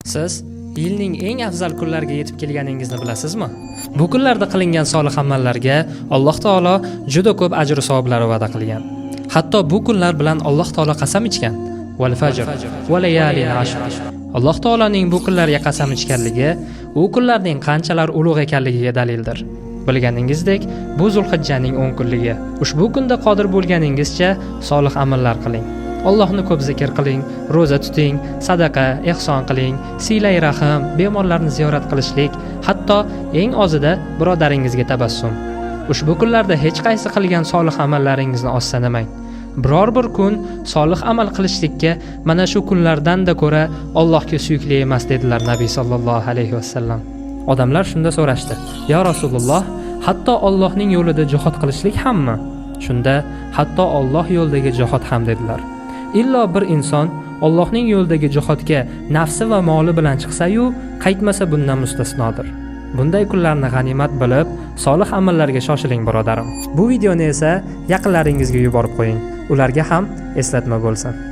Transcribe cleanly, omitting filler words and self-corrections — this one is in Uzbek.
Siz yilning eng afzal kunlariga yetib kelganingizni bilasizmi? Bu kunlarda qilingan solih amallarga Alloh taolo juda ko'p ajr savoblar va'da qilgan. Hatto bu kunlar bilan Alloh taolo qasam ichgan. Val fajr va layalin ashr. Alloh taoloning bu kunlarga qasam ichganligi u kunlarning qanchalar ulug' ekanligiga dalildir. Bilganingizdek, bu Zulhijjaning 10 kunligi. Ushbu kunda qodir bo'lganingizcha solih amallar qiling. Allohni ko'p zikr qiling, roza tuting, sadaqa, ihson qiling, silay rahim, bemorlarni ziyorat qilishlik, hatto eng ozida birodaringizga tabassum. Ushbu kunlarda hech qaysi qilgan solih amallaringizni oz sanamang. Biror bir kun solih amal qilishlikka mana shu kunlardan-da ko'ra Allohga suyukli emas dedilar Nabiy sallallohu alayhi vasallam. Odamlar shunda so'rashdi: "Ya Rasululloh, hatto Allohning yo'lida jihad qilishlik hammi?" Shunda hatto Alloh yo'lidagi jihad ham dedilar. Illo bir inson Allohning yo'lidagi jihodga nafsi va moli bilan chiqsa-yu, qaytmasa bundan mustasnodir. Bunday kunlarni g'animat bilib, solih amallarga shoshiling birodarim. Bu videoni esa yaqinlaringizga yuborib qo'ying. Ularga ham eslatma bo'lsin.